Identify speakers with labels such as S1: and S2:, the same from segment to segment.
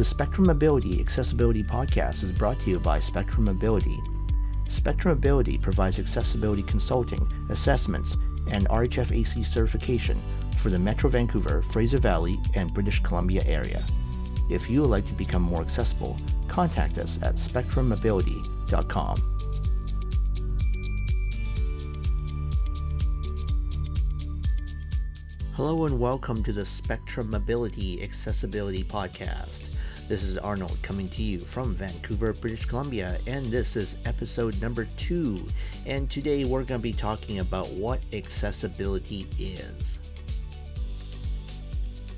S1: The Spectrum Mobility Accessibility Podcast is brought to you by Spectrum Mobility. Spectrum Mobility provides accessibility consulting, assessments, and RHFAC certification for the Metro Vancouver, Fraser Valley, and British Columbia area. If you would like to become more accessible, contact us at spectrummobility.com. Hello and welcome to the Spectrum Mobility Accessibility Podcast. This is Arnold coming to you from Vancouver, British Columbia, and this is episode number 2. And today we're going to be talking about what accessibility is.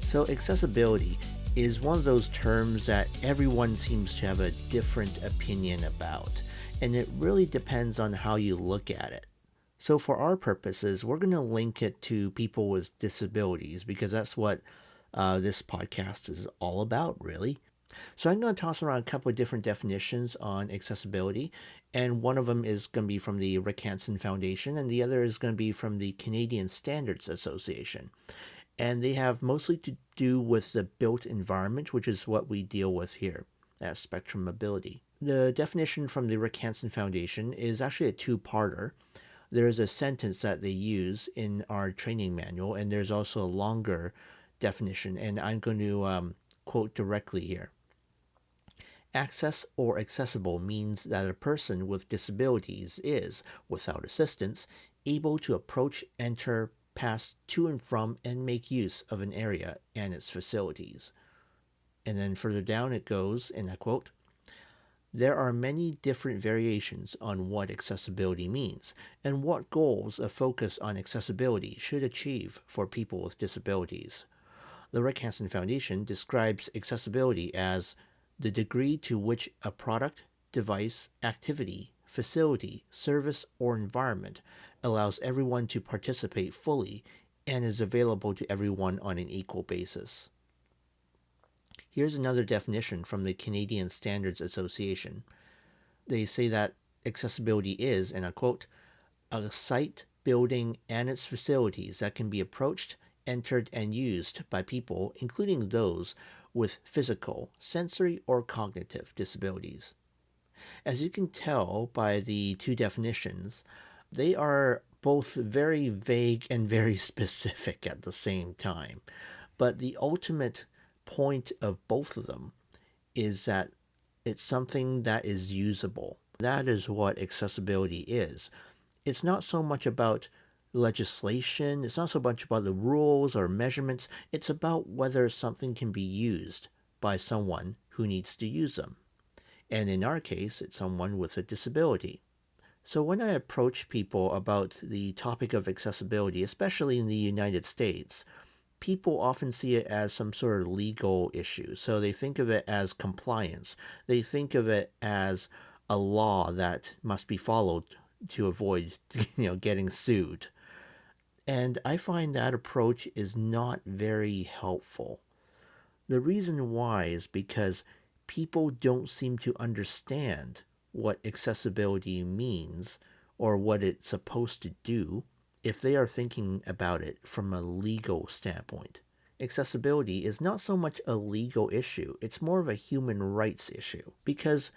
S1: So accessibility is one of those terms that everyone seems to have a different opinion about, and it really depends on how you look at it. So for our purposes, we're going to link it to people with disabilities because that's what this podcast is all about, really. So I'm going to toss around a couple of different definitions on accessibility, and one of them is going to be from the Rick Hansen Foundation, and the other is going to be from the Canadian Standards Association. And they have mostly to do with the built environment, which is what we deal with here at Spectrum Mobility. The definition from the Rick Hansen Foundation is actually a two-parter. There's a sentence that they use in our training manual, and there's also a longer definition, and I'm going to quote directly here. Access or accessible means that a person with disabilities is, without assistance, able to approach, enter, pass to and from, and make use of an area and its facilities. And then further down it goes, and I quote, there are many different variations on what accessibility means and what goals a focus on accessibility should achieve for people with disabilities. The Rick Hansen Foundation describes accessibility as the degree to which a product, device, activity, facility, service, or environment allows everyone to participate fully and is available to everyone on an equal basis. Here's another definition from the Canadian Standards Association. They say that accessibility is, and I quote, a site, building, and its facilities that can be approached, entered, and used by people, including those with physical, sensory, or cognitive disabilities. As you can tell by the two definitions, they are both very vague and very specific at the same time. But the ultimate point of both of them is that it's something that is usable. That is what accessibility is. It's not so much about legislation, it's not so much about the rules or measurements, it's about whether something can be used by someone who needs to use them. And in our case, it's someone with a disability. So when I approach people about the topic of accessibility, especially in the United States, people often see it as some sort of legal issue. So they think of it as compliance. They think of it as a law that must be followed to avoid, getting sued. And I find that approach is not very helpful. The reason why is because people don't seem to understand what accessibility means or what it's supposed to do if they are thinking about it from a legal standpoint. Accessibility is not so much a legal issue, it's more of a human rights issue, because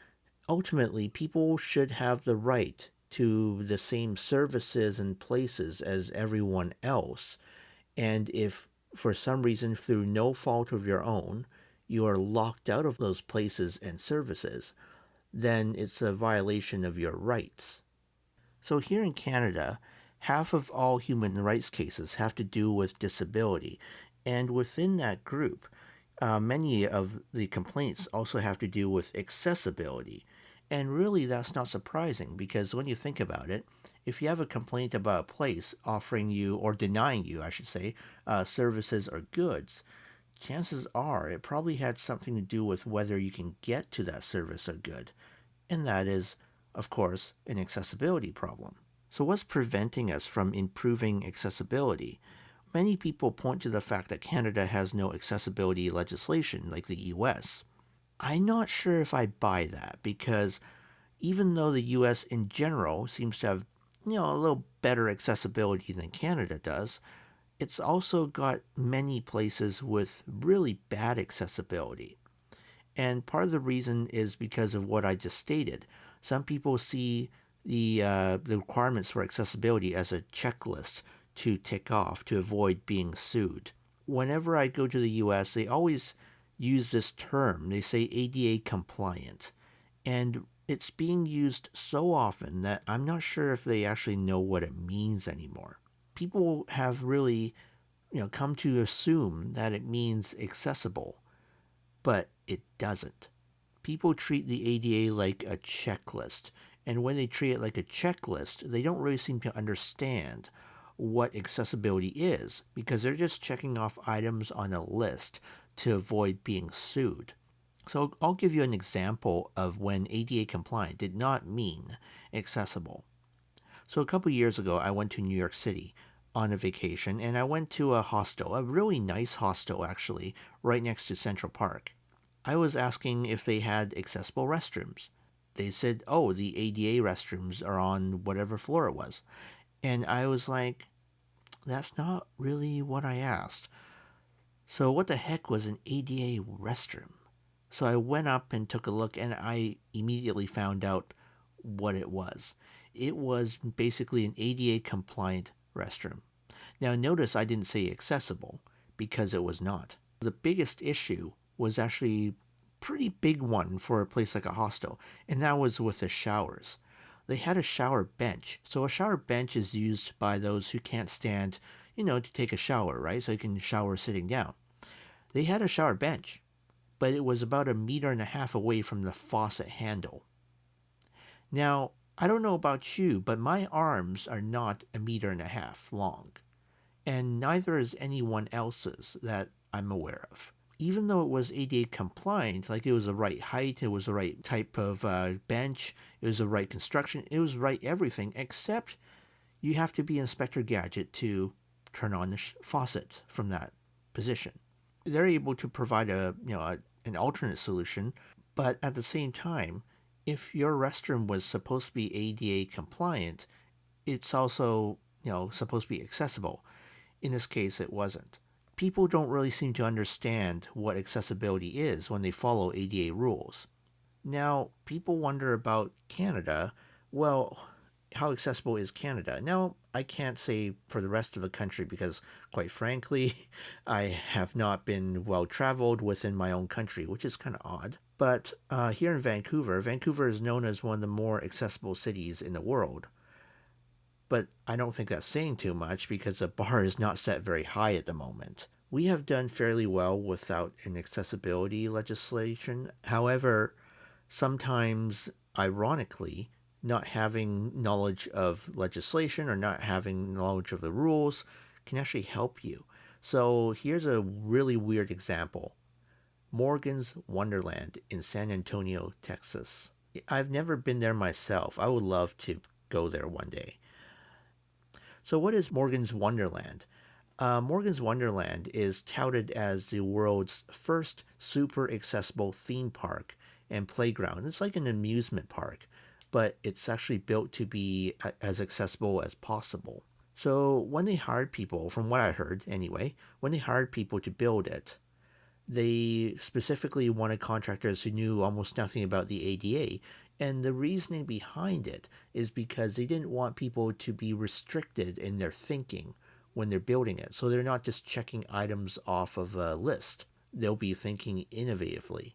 S1: ultimately people should have the right to the same services and places as everyone else, and if for some reason through no fault of your own you are locked out of those places and services, then it's a violation of your rights. So here in Canada, half of all human rights cases have to do with disability, and within that group, many of the complaints also have to do with accessibility. And really that's not surprising, because when you think about it, if you have a complaint about a place offering you, or denying you, I should say, services or goods, chances are it probably had something to do with whether you can get to that service or good. And that is, of course, an accessibility problem. So what's preventing us from improving accessibility? Many people point to the fact that Canada has no accessibility legislation like the US. I'm not sure if I buy that, because even though the US in general seems to have, a little better accessibility than Canada does, it's also got many places with really bad accessibility. And part of the reason is because of what I just stated. Some people see the requirements for accessibility as a checklist to tick off to avoid being sued. Whenever I go to the US, they always use this term. They say ADA compliant. And it's being used so often that I'm not sure if they actually know what it means anymore. People have really, come to assume that it means accessible, but it doesn't. People treat the ADA like a checklist, and when they treat it like a checklist, they don't really seem to understand what accessibility is because they're just checking off items on a list to avoid being sued. So I'll give you an example of when ADA compliant did not mean accessible. So a couple years ago, I went to New York City on a vacation, and I went to a hostel, a really nice hostel actually, right next to Central Park. I was asking if they had accessible restrooms. They said, oh, the ADA restrooms are on whatever floor it was. And I was like, that's not really what I asked. So what the heck was an ADA restroom? So I went up and took a look, and I immediately found out what it was. It was basically an ADA compliant restroom. Now notice I didn't say accessible because it was not. The biggest issue was actually a pretty big one for a place like a hostel, and that was with the showers. They had a shower bench. So a shower bench is used by those who can't stand, to take a shower, right? So you can shower sitting down. They had a shower bench, but it was about 1.5 meters away from the faucet handle. Now, I don't know about you, but my arms are not 1.5 meters long, and neither is anyone else's that I'm aware of. Even though it was ADA compliant, like it was the right height, it was the right type of bench, it was the right construction, it was right everything, except you have to be Inspector Gadget to turn on the faucet from that position. They're able to provide an alternate solution, but at the same time, if your restroom was supposed to be ADA compliant, it's also supposed to be accessible. In this case, it wasn't. People don't really seem to understand what accessibility is when they follow ADA rules. Now, people wonder about Canada. Well, how accessible is Canada? Now, I can't say for the rest of the country because, quite frankly, I have not been well traveled within my own country, which is kind of odd. But here in Vancouver, Vancouver is known as one of the more accessible cities in the world. But I don't think that's saying too much because the bar is not set very high at the moment. We have done fairly well without an accessibility legislation. However, sometimes, ironically, not having knowledge of legislation or not having knowledge of the rules can actually help you. So here's a really weird example. Morgan's Wonderland in San Antonio, Texas. I've never been there myself. I would love to go there one day. So what is Morgan's Wonderland? Morgan's Wonderland is touted as the world's first super accessible theme park and playground. It's like an amusement park, but it's actually built to be as accessible as possible. So when they hired people, from what I heard anyway, when they hired people to build it, they specifically wanted contractors who knew almost nothing about the ADA. And the reasoning behind it is because they didn't want people to be restricted in their thinking when they're building it. So they're not just checking items off of a list. They'll be thinking innovatively.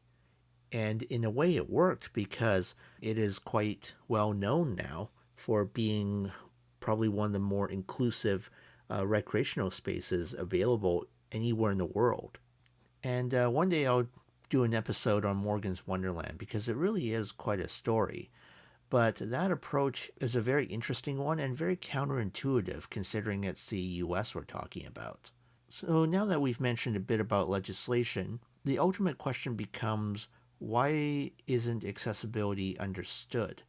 S1: And in a way it worked because it is quite well known now for being probably one of the more inclusive recreational spaces available anywhere in the world. And one day I'll do an episode on Morgan's Wonderland because it really is quite a story. But that approach is a very interesting one and very counterintuitive considering it's the US we're talking about. So now that we've mentioned a bit about legislation, the ultimate question becomes, why isn't accessibility understood?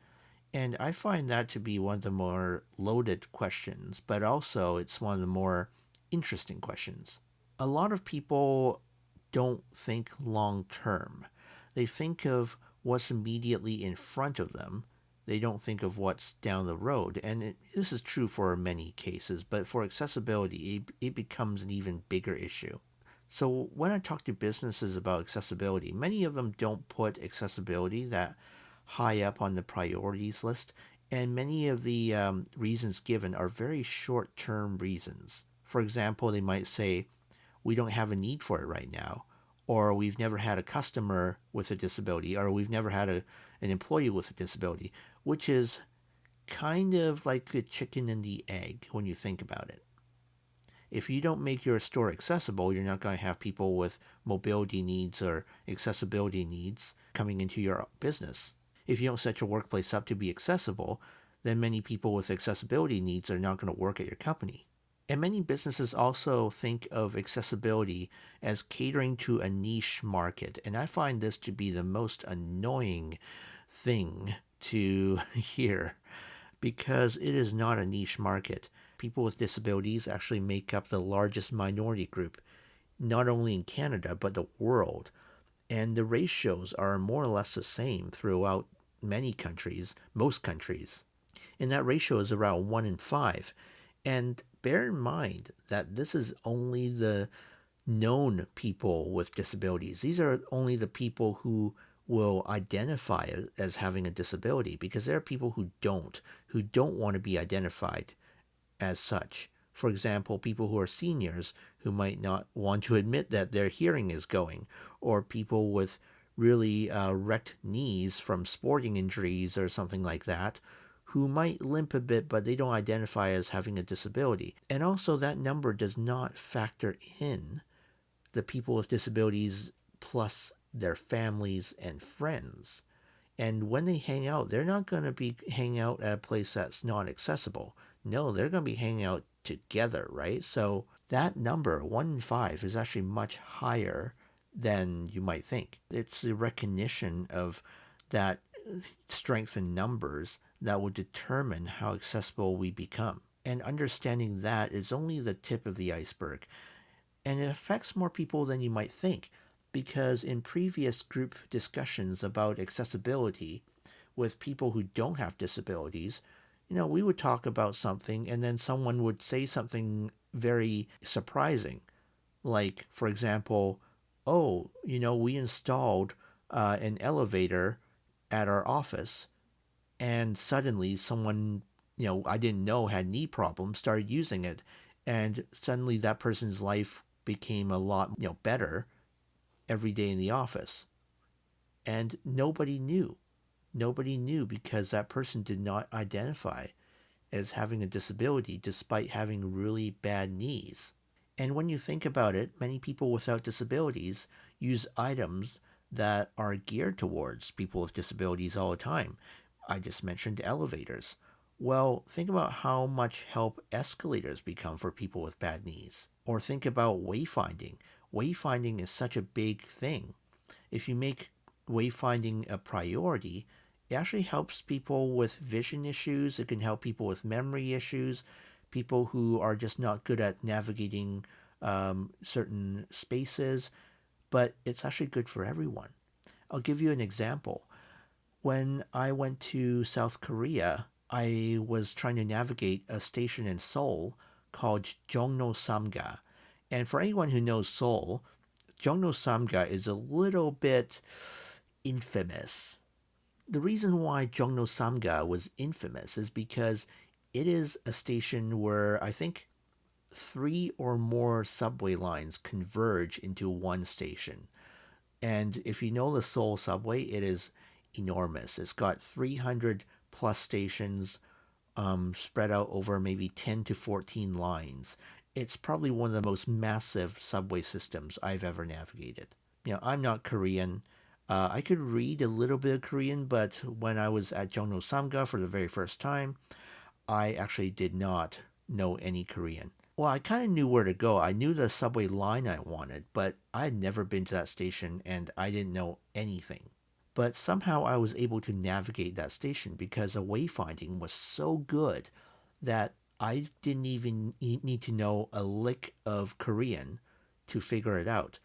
S1: And I find that to be one of the more loaded questions, but also it's one of the more interesting questions. A lot of people don't think long term. They think of what's immediately in front of them. They don't think of what's down the road. And this is true for many cases, but for accessibility, it becomes an even bigger issue. So when I talk to businesses about accessibility, many of them don't put accessibility that high up on the priorities list, and many of the reasons given are very short term reasons. For example, they might say, we don't have a need for it right now, or we've never had a customer with a disability, or we've never had an employee with a disability, which is kind of like the chicken and the egg when you think about it. If you don't make your store accessible, you're not going to have people with mobility needs or accessibility needs coming into your business. If you don't set your workplace up to be accessible, then many people with accessibility needs are not going to work at your company. And many businesses also think of accessibility as catering to a niche market. And I find this to be the most annoying thing to hear because it is not a niche market. People with disabilities actually make up the largest minority group, not only in Canada, but the world. And the ratios are more or less the same throughout many countries, most countries. And that ratio is around 1 in 5. And bear in mind that this is only the known people with disabilities. These are only the people who will identify as having a disability, because there are people who don't want to be identified as such. For example, people who are seniors who might not want to admit that their hearing is going, or people with really wrecked knees from sporting injuries or something like that, who might limp a bit but they don't identify as having a disability. And also, that number does not factor in the people with disabilities plus their families and friends. And when they hang out, they're not going to be hanging out at a place that's not accessible. No, they're going to be hanging out together, right? So that number, 1 in 5, is actually much higher than you might think. It's the recognition of that strength in numbers that will determine how accessible we become. And understanding that is only the tip of the iceberg. And it affects more people than you might think, because in previous group discussions about accessibility with people who don't have disabilities, we would talk about something and then someone would say something very surprising. Like, for example, oh, we installed an elevator at our office, and suddenly someone, I didn't know had knee problems, started using it. And suddenly that person's life became a lot, better every day in the office. And nobody knew. Nobody knew because that person did not identify as having a disability despite having really bad knees. And when you think about it, many people without disabilities use items that are geared towards people with disabilities all the time. I just mentioned elevators. Well, think about how much help escalators become for people with bad knees. Or think about wayfinding. Wayfinding is such a big thing. If you make wayfinding a priority, it actually helps people with vision issues. It can help people with memory issues, people who are just not good at navigating certain spaces, but it's actually good for everyone. I'll give you an example. When I went to South Korea, I was trying to navigate a station in Seoul called Jongno Samga. And for anyone who knows Seoul, Jongno Samga is a little bit infamous. The reason why Jongno Samga was infamous is because it is a station where I think 3 or more subway lines converge into one station. And if you know the Seoul subway, it is enormous. It's got 300 plus stations spread out over maybe 10 to 14 lines. It's probably one of the most massive subway systems I've ever navigated. I'm not Korean. I could read a little bit of Korean, but when I was at Jongno Samga for the very first time, I actually did not know any Korean. Well, I kind of knew where to go. I knew the subway line I wanted, but I had never been to that station and I didn't know anything. But somehow I was able to navigate that station because the wayfinding was so good that I didn't even need to know a lick of Korean to figure it out.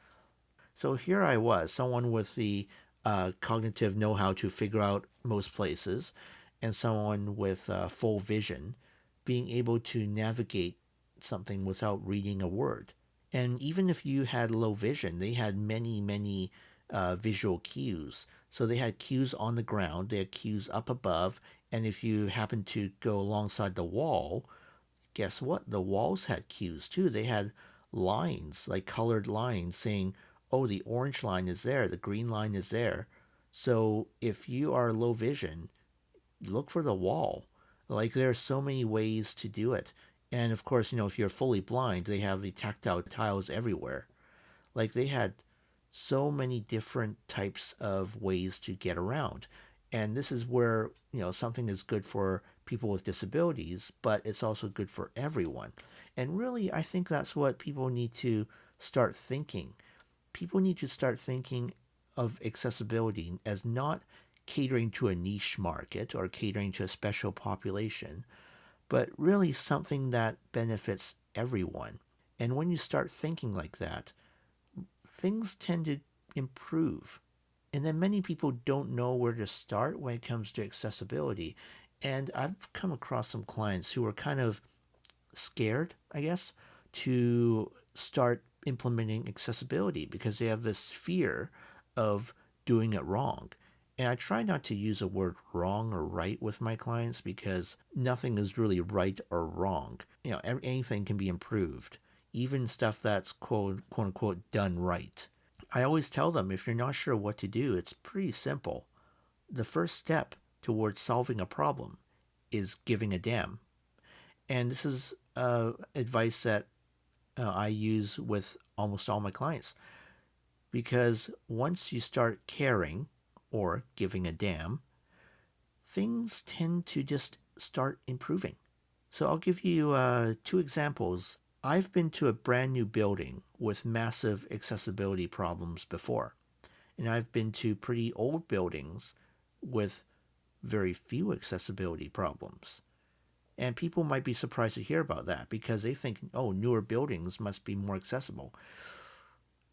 S1: So here I was, someone with the cognitive know-how to figure out most places, and someone with full vision, being able to navigate something without reading a word. And even if you had low vision, they had many visual cues. So they had cues on the ground, they had cues up above, and if you happen to go alongside the wall, guess what? The walls had cues too. They had lines, like colored lines saying, oh, the orange line is there, the green line is there. So if you are low vision, look for the wall. Like there are so many ways to do it. And of course, if you're fully blind, they have the tactile tiles everywhere. Like they had so many different types of ways to get around. And this is where, something is good for people with disabilities, but it's also good for everyone. And really, I think that's what people need to start thinking. People need to start thinking of accessibility as not catering to a niche market or catering to a special population, but really something that benefits everyone. And when you start thinking like that, things tend to improve. And then many people don't know where to start when it comes to accessibility. And I've come across some clients who are kind of scared, I guess, to start implementing accessibility because they have this fear of doing it wrong. And I try not to use a word wrong or right with my clients because nothing is really right or wrong. Anything can be improved, even stuff that's quote unquote done right. I always tell them if you're not sure what to do, it's pretty simple. The first step towards solving a problem is giving a damn. And this is advice that I use with almost all my clients. Because once you start caring or giving a damn, things tend to just start improving. So I'll give you 2 examples. I've been to a brand new building with massive accessibility problems before. And I've been to pretty old buildings with very few accessibility problems. And people might be surprised to hear about that because they think, oh, newer buildings must be more accessible.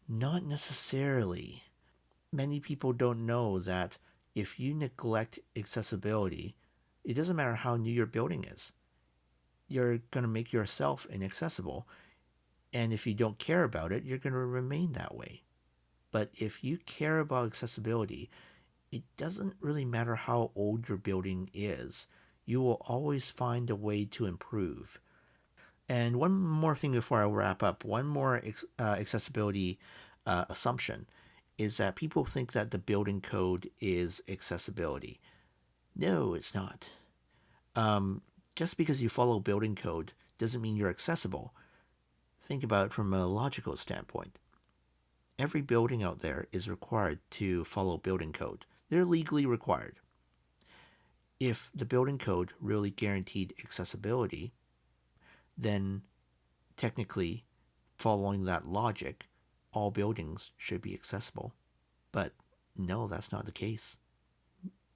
S1: Not necessarily. Many people don't know that if you neglect accessibility, it doesn't matter how new your building is. You're going to make yourself inaccessible. And if you don't care about it, you're going to remain that way. But if you care about accessibility, it doesn't really matter how old your building is. You will always find a way to improve. And one more thing before I wrap up, one more accessibility assumption is that people think that the building code is accessibility. No, it's not. Just because you follow building code doesn't mean you're accessible. Think about it from a logical standpoint. Every building out there is required to follow building code. They're legally required. If the building code really guaranteed accessibility, then technically, following that logic, all buildings should be accessible. But no, that's not the case.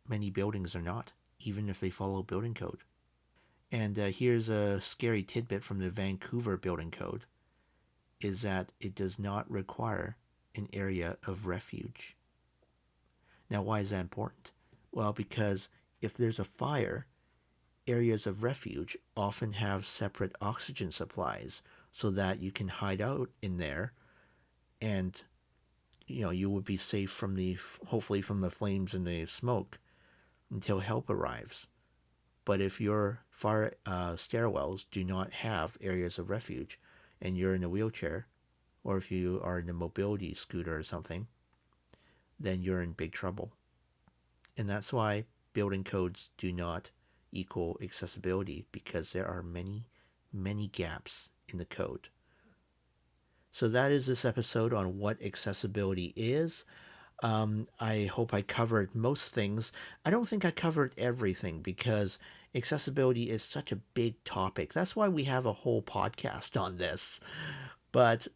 S1: Many buildings are not, even if they follow building code. And here's a scary tidbit from the Vancouver building code, is that it does not require an area of refuge. Now, why is that important? Well, because if there's a fire, areas of refuge often have separate oxygen supplies so that you can hide out in there and you would be safe from hopefully from the flames and the smoke until help arrives. But if your fire stairwells do not have areas of refuge and you're in a wheelchair, or if you are in a mobility scooter or something, then you're in big trouble. And that's why building codes do not equal accessibility, because there are many gaps in the code. So that is this episode on what accessibility is. I hope I covered most things. I don't think I covered everything because accessibility is such a big topic. That's why we have a whole podcast on this. But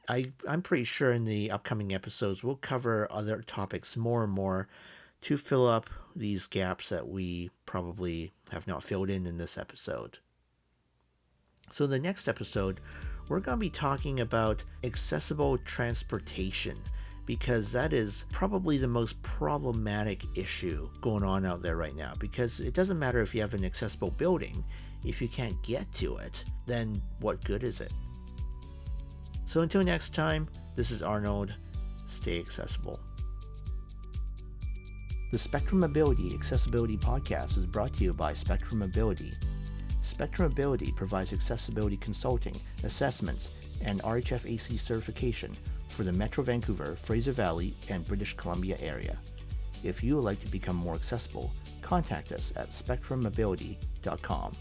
S1: I'm pretty sure in the upcoming episodes we'll cover other topics more and more to fill up these gaps that we probably have not filled in this episode. So the next episode, we're going to be talking about accessible transportation, because that is probably the most problematic issue going on out there right now. Because it doesn't matter if you have an accessible building, if you can't get to it, then what good is it? So until next time, this is Arnold. Stay accessible. The Spectrum Mobility Accessibility Podcast is brought to you by Spectrum Mobility. Spectrum Mobility provides accessibility consulting, assessments, and RHFAC certification for the Metro Vancouver, Fraser Valley, and British Columbia area. If you would like to become more accessible, contact us at spectrummobility.com.